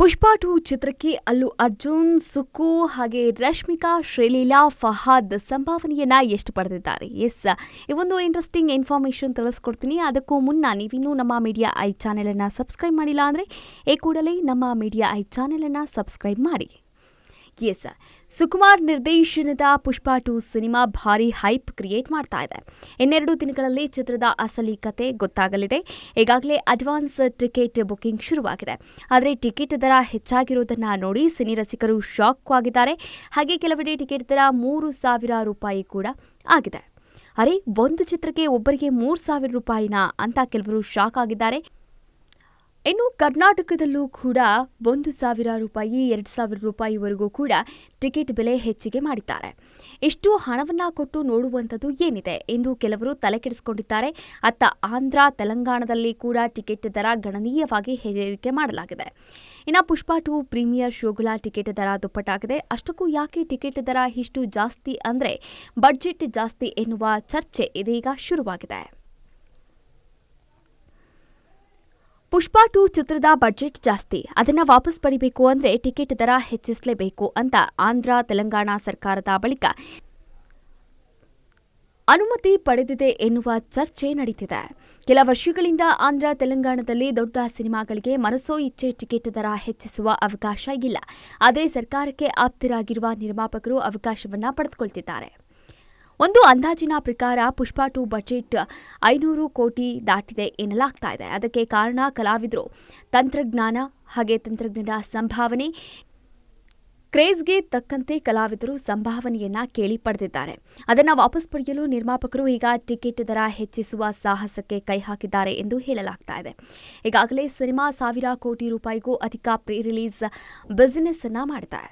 ಪುಷ್ಪಾ 2 ಚಿತ್ರಕ್ಕೆ ಅಲ್ಲು ಅರ್ಜುನ್, ಸುಕ್ಕು ಹಾಗೆ ರಶ್ಮಿಕಾ, ಶ್ರೀಲೀಲಾ, ಫಹಾದ್ ಸಂಭಾವನೆಯನ್ನ ಎಷ್ಟು ಪಡೆದಿದ್ದಾರೆ? ಈ ಒಂದು ಇಂಟ್ರೆಸ್ಟಿಂಗ್ ಇನ್ಫಾರ್ಮೇಷನ್ ತಿಳಿಸ್ಕೊಡ್ತೀನಿ. ಅದಕ್ಕೂ ಮುನ್ನ ನೀವಿನ್ನೂ ನಮ್ಮ ಮೀಡಿಯಾ ಐ ಚಾನೆಲ್ ಅನ್ನು ಸಬ್ಸ್ಕ್ರೈಬ್ ಮಾಡಿಲ್ಲ ಅಂದರೆ ಈ ಕೂಡಲೇ ನಮ್ಮ ಮೀಡಿಯಾ ಐ ಚಾನೆಲ್ ಅನ್ನು ಸಬ್ಸ್ಕ್ರೈಬ್ ಮಾಡಿ. ಸುಕುಮಾರ್ ನಿರ್ದೇಶನದ ಪುಷ್ಪಾ 2 ಸಿನಿಮಾ ಭಾರಿ ಹೈಪ್ ಕ್ರಿಯೇಟ್ ಮಾಡ್ತಾ ಇದೆ. ಇನ್ನೆರಡು ದಿನಗಳಲ್ಲಿ ಚಿತ್ರದ ಅಸಲಿ ಕತೆ ಗೊತ್ತಾಗಲಿದೆ. ಈಗಾಗಲೇ ಅಡ್ವಾನ್ಸ್ ಟಿಕೆಟ್ ಬುಕಿಂಗ್ ಶುರುವಾಗಿದೆ. ಆದರೆ ಟಿಕೆಟ್ ದರ ಹೆಚ್ಚಾಗಿರುವುದನ್ನು ನೋಡಿ ಸಿನಿ ರಸಿಕರು ಶಾಕ್ ಆಗಿದ್ದಾರೆ. ಹಾಗೆ ಕೆಲವೆಡೆ ಟಿಕೆಟ್ ದರ ₹3,000 ಕೂಡ ಆಗಿದೆ. ಅರೆ, ಒಂದು ಚಿತ್ರಕ್ಕೆ ಒಬ್ಬರಿಗೆ ₹3,000 ಅಂತ ಕೆಲವರು ಶಾಕ್ ಆಗಿದ್ದಾರೆ. ಇನ್ನು ಕರ್ನಾಟಕದಲ್ಲೂ ಕೂಡ ₹1,000, ₹2,000ವರೆಗೂ ಕೂಡ ಟಿಕೆಟ್ ಬೆಲೆ ಹೆಚ್ಚಿಗೆ ಮಾಡಿದ್ದಾರೆ. ಇಷ್ಟು ಹಣವನ್ನ ಕೊಟ್ಟು ನೋಡುವಂಥದ್ದು ಏನಿದೆ ಎಂದು ಕೆಲವರು ತಲೆಕೆಡಿಸಿಕೊಂಡಿದ್ದಾರೆ. ಅತ್ತ ಆಂಧ್ರ, ತೆಲಂಗಾಣದಲ್ಲಿ ಕೂಡ ಟಿಕೆಟ್ ದರ ಗಣನೀಯವಾಗಿ ಏರಿಕೆ ಮಾಡಲಾಗಿದೆ. ಇನ್ನು ಪುಷ್ಪಾ 2 ಪ್ರೀಮಿಯರ್ ಶೋಗಳ ಟಿಕೆಟ್ ದರ ದುಪ್ಪಟ್ಟಾಗಿದೆ. ಅಷ್ಟಕ್ಕೂ ಯಾಕೆ ಟಿಕೆಟ್ ದರ ಇಷ್ಟು ಜಾಸ್ತಿ ಅಂದರೆ ಬಡ್ಜೆಟ್ ಜಾಸ್ತಿ ಎನ್ನುವ ಚರ್ಚೆ ಇದೀಗ ಶುರುವಾಗಿದೆ. ಪುಷ್ಪಾ 2 ಚಿತ್ರದ ಬಡ್ಜೆಟ್ ಜಾಸ್ತಿ, ಅದನ್ನು ವಾಪಸ್ ಪಡಿಬೇಕು ಅಂದರೆ ಟಿಕೆಟ್ ದರ ಹೆಚ್ಚಿಸಲೇಬೇಕು ಅಂತ ಆಂಧ್ರ, ತೆಲಂಗಾಣ ಸರ್ಕಾರದ ಬಳಿಕ ಅನುಮತಿ ಪಡೆದಿದೆ ಎನ್ನುವ ಚರ್ಚೆ ನಡೆದಿದೆ. ಕೆಲ ವರ್ಷಗಳಿಂದ ಆಂಧ್ರ, ತೆಲಂಗಾಣದಲ್ಲಿ ದೊಡ್ಡ ಸಿನಿಮಾಗಳಿಗೆ ಮನಸೋ ಇಚ್ಛೆ ಟಿಕೆಟ್ ದರ ಹೆಚ್ಚಿಸುವ ಅವಕಾಶ ಇಲ್ಲ. ಆದರೆ ಸರ್ಕಾರಕ್ಕೆ ಆಪ್ತರಾಗಿರುವ ನಿರ್ಮಾಪಕರು ಅವಕಾಶವನ್ನ ಪಡೆದುಕೊಳ್ತಿದ್ದಾರೆ. ಒಂದು ಅಂದಾಜಿನ ಪ್ರಕಾರ ಪುಷ್ಪಾ 2 ಬಜೆಟ್ 500 ಕೋಟಿ ದಾಟಿದೆ ಎನ್ನಲಾಗ್ತಾ ಇದೆ. ಅದಕ್ಕೆ ಕಾರಣ ಕಲಾವಿದರು ತಂತ್ರಜ್ಞಾನ ಸಂಭಾವನೆ. ಕ್ರೇಜ್ಗೆ ತಕ್ಕಂತೆ ಕಲಾವಿದರು ಸಂಭಾವನೆಯನ್ನ ಕೇಳಿ ಪಡೆದಿದ್ದಾರೆ. ಅದನ್ನು ವಾಪಸ್ ಪಡೆಯಲು ನಿರ್ಮಾಪಕರು ಈಗ ಟಿಕೆಟ್ ದರ ಹೆಚ್ಚಿಸುವ ಸಾಹಸಕ್ಕೆ ಕೈ ಹಾಕಿದ್ದಾರೆ ಎಂದು ಹೇಳಲಾಗ್ತಾ ಇದೆ. ಈಗಾಗಲೇ ಸಿನಿಮಾ ₹1,000 ಕೋಟಿಗೂ ಅಧಿಕ ಪ್ರೀ ರಿಲೀಸ್ ಬಿಸಿನೆಸ್ ಅನ್ನ ಮಾಡಿದೆ.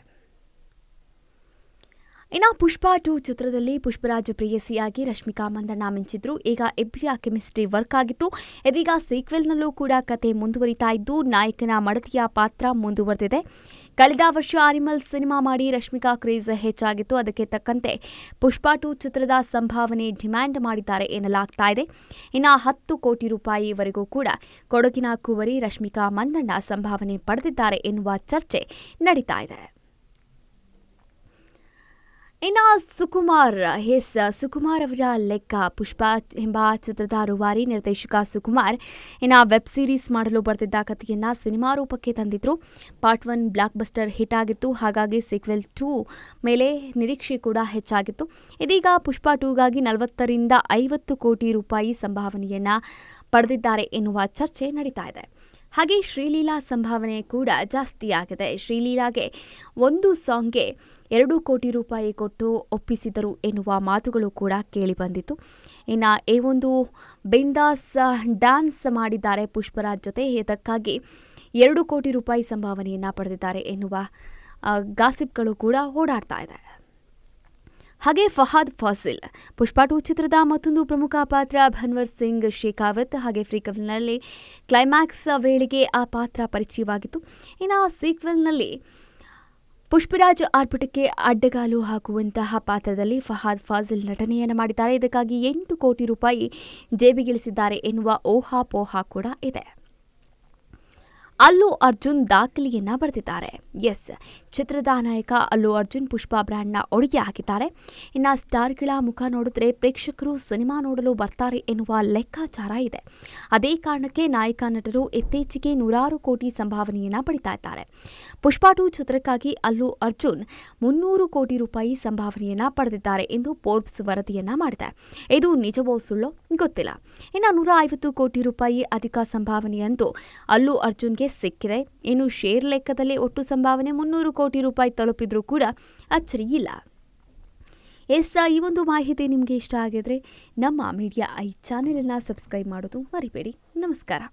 ಇನ್ನು ಪುಷ್ಪಾ 2 ಚಿತ್ರದಲ್ಲಿ ಪುಷ್ಪರಾಜ್ ಪ್ರೇಯಸಿಯಾಗಿ ರಶ್ಮಿಕಾ ಮಂದಣ್ಣ ಮಿಂಚಿದ್ರು. ಈಗ ಇಬ್ಬರ ಕೆಮಿಸ್ಟ್ರಿ ವರ್ಕ್ ಆಗಿತ್ತು. ಇದೀಗ ಸೀಕ್ವೆಲ್ನಲ್ಲೂ ಕೂಡ ಕತೆ ಮುಂದುವರಿತಾ ಇದ್ದು ನಾಯಕನ ಮಡದಿಯ ಪಾತ್ರ ಮುಂದುವರೆದಿದೆ. ಕಳೆದ ವರ್ಷ ಅನಿಮಲ್ ಸಿನಿಮಾ ಮಾಡಿ ರಶ್ಮಿಕಾ ಕ್ರೇಜ್ ಹೆಚ್ಚಾಗಿತ್ತು. ಅದಕ್ಕೆ ತಕ್ಕಂತೆ ಪುಷ್ಪಾ 2 ಚಿತ್ರದ ಸಂಭಾವನೆ ಡಿಮ್ಯಾಂಡ್ ಮಾಡಿದ್ದಾರೆ ಎನ್ನಲಾಗ್ತಾ ಇದೆ. ಇನ್ನು ₹10 ಕೋಟಿವರೆಗೂ ಕೂಡ ಕೊಡಗಿನ ಕುವರಿ ರಶ್ಮಿಕಾ ಮಂದಣ್ಣ ಸಂಭಾವನೆ ಪಡೆದಿದ್ದಾರೆ ಎನ್ನುವ ಚರ್ಚೆ ನಡೀತಾ ಇದೆ. ಇನ್ನು ಸುಕುಮಾರ್ ಅವರ ಲೆಕ್ಕ ಪುಷ್ಪಾ ಎಂಬ ಚಿತ್ರದ ರೂವಾರಿ ನಿರ್ದೇಶಕ ಸುಕುಮಾರ್ ವೆಬ್ ಸೀರೀಸ್ ಮಾಡಲು ಬರೆದಿದ್ದ ಕಥೆಯನ್ನ ಸಿನಿಮಾ ರೂಪಕ್ಕೆ ತಂದಿದ್ರು. ಪಾರ್ಟ್ 1 ಬ್ಲಾಕ್ ಬಸ್ಟರ್ ಹಿಟ್ ಆಗಿತ್ತು. ಹಾಗಾಗಿ ಸೀಕ್ವೆಲ್ 2 ಮೇಲೆ ನಿರೀಕ್ಷೆ ಕೂಡ ಹೆಚ್ಚಾಗಿತ್ತು. ಇದೀಗ ಪುಷ್ಪಾ 2ಗಾಗಿ ₹40 ರಿಂದ ₹50 ಕೋಟಿ ಸಂಭಾವನೆಯನ್ನ ಪಡೆದಿದ್ದಾರೆ ಎನ್ನುವ ಚರ್ಚೆ ನಡೀತಾ ಇದೆ. ಹಾಗೆ ಶ್ರೀಲೀಲಾ ಸಂಭಾವನೆ ಕೂಡ ಜಾಸ್ತಿ ಆಗಿದೆ. ಶ್ರೀಲೀಲಾಗೆ ಒಂದು ಸಾಂಗ್ಗೆ ₹2 ಕೋಟಿ ಕೊಟ್ಟು ಒಪ್ಪಿಸಿದರು ಎನ್ನುವ ಮಾತುಗಳು ಕೂಡ ಕೇಳಿಬಂದಿತ್ತು. ಇನ್ನು ಈ ಒಂದು ಬಿಂದಾಸ್ ಡ್ಯಾನ್ಸ್ ಮಾಡಿದ್ದಾರೆ ಪುಷ್ಪರಾಜ್ ಜೊತೆ. ಇದಕ್ಕಾಗಿ ₹2 ಕೋಟಿ ಸಂಭಾವನೆಯನ್ನು ಪಡೆದಿದ್ದಾರೆ ಎನ್ನುವ ಗಾಸಿಪ್ಗಳು ಕೂಡ ಓಡಾಡ್ತಾ ಇದೆ. ಹಾಗೆ ಫಹಾದ್ ಫಾಸಿಲ್ ಪುಷ್ಪಾ 2 ಚಿತ್ರದ ಮತ್ತೊಂದು ಪ್ರಮುಖ ಪಾತ್ರ. ಭನ್ವರ್ ಸಿಂಗ್ ಶೇಖಾವತ್ ಹಾಗೆ ಫ್ರೀಕ್ವೆಲ್ನಲ್ಲಿ ಕ್ಲೈಮ್ಯಾಕ್ಸ್ ವೇಳೆಗೆ ಆ ಪಾತ್ರ ಪರಿಚಯವಾಗಿತ್ತು. ಇನ್ನು ಸೀಕ್ವೆಲ್ನಲ್ಲಿ ಪುಷ್ಪರಾಜ್ ಆರ್ಭಟಕ್ಕೆ ಅಡ್ಡಗಾಲು ಹಾಕುವಂತಹ ಪಾತ್ರದಲ್ಲಿ ಫಹಾದ್ ಫಾಸಿಲ್ ನಟನೆಯನ್ನು ಮಾಡಿದ್ದಾರೆ. ಇದಕ್ಕಾಗಿ ₹8 ಕೋಟಿ ಜೇಬಿಗಿಳಿಸಿದ್ದಾರೆ ಎನ್ನುವ ಊಹಾಪೋಹ ಕೂಡ ಇದೆ. ಅಲ್ಲು ಅರ್ಜುನ್ ದಾಖಲೆಯನ್ನ ಬರೆದಿದ್ದಾರೆ. ಚಿತ್ರದ ನಾಯಕ ಅಲ್ಲು ಅರ್ಜುನ್ ಪುಷ್ಪಾ ಬ್ರ್ಯಾಂಡ್ನ ಒಡೆಗೆ ಹಾಕಿದ್ದಾರೆ. ಇನ್ನು ಸ್ಟಾರ್ಗಳ ಮುಖ ನೋಡಿದ್ರೆ ಪ್ರೇಕ್ಷಕರು ಸಿನಿಮಾ ನೋಡಲು ಬರ್ತಾರೆ ಎನ್ನುವ ಲೆಕ್ಕಾಚಾರ ಇದೆ. ಅದೇ ಕಾರಣಕ್ಕೆ ನಾಯಕ ನಟರು ಇತ್ತೀಚೆಗೆ ನೂರಾರು ಕೋಟಿ ಸಂಭಾವನೆಯನ್ನ ಪಡಿತಾ ಇದ್ದಾರೆ. ಪುಷ್ಪಾ 2 ಚಿತ್ರಕ್ಕಾಗಿ ಅಲ್ಲು ಅರ್ಜುನ್ ₹300 ಕೋಟಿ ಸಂಭಾವನೆಯನ್ನ ಪಡೆದಿದ್ದಾರೆ ಎಂದು ಫೋರ್ಬ್ಸ್ ವರದಿಯನ್ನ ಮಾಡಿದೆ. ಇದು ನಿಜವೋ ಸುಳ್ಳೋ ಗೊತ್ತಿಲ್ಲ. ಇನ್ನು ₹150 ಕೋಟಿ ಅಧಿಕ ಸಂಭಾವನೆಯಂತೂ ಅಲ್ಲು ಅರ್ಜುನ್ಗೆ ಸಿಕ್ಕಿದೆ. ಇನ್ನು ಶೇರ್ ಲೆಕ್ಕದಲ್ಲಿ ಒಟ್ಟು ಸಂಭಾವನೆ ₹300 ಕೋಟಿ ತಲುಪಿದ್ರೂ ಕೂಡ ಅಚ್ಚರಿಯಿಲ್ಲ. ಈ ಒಂದು ಮಾಹಿತಿ ನಿಮಗೆ ಇಷ್ಟ ಆಗಿದ್ರೆ ನಮ್ಮ ಮೀಡಿಯಾ ಐ ಚಾನೆಲ್ ಅನ್ನು ಸಬ್ಸ್ಕ್ರೈಬ್ ಮಾಡೋದು ಮರಿಬೇಡಿ. ನಮಸ್ಕಾರ.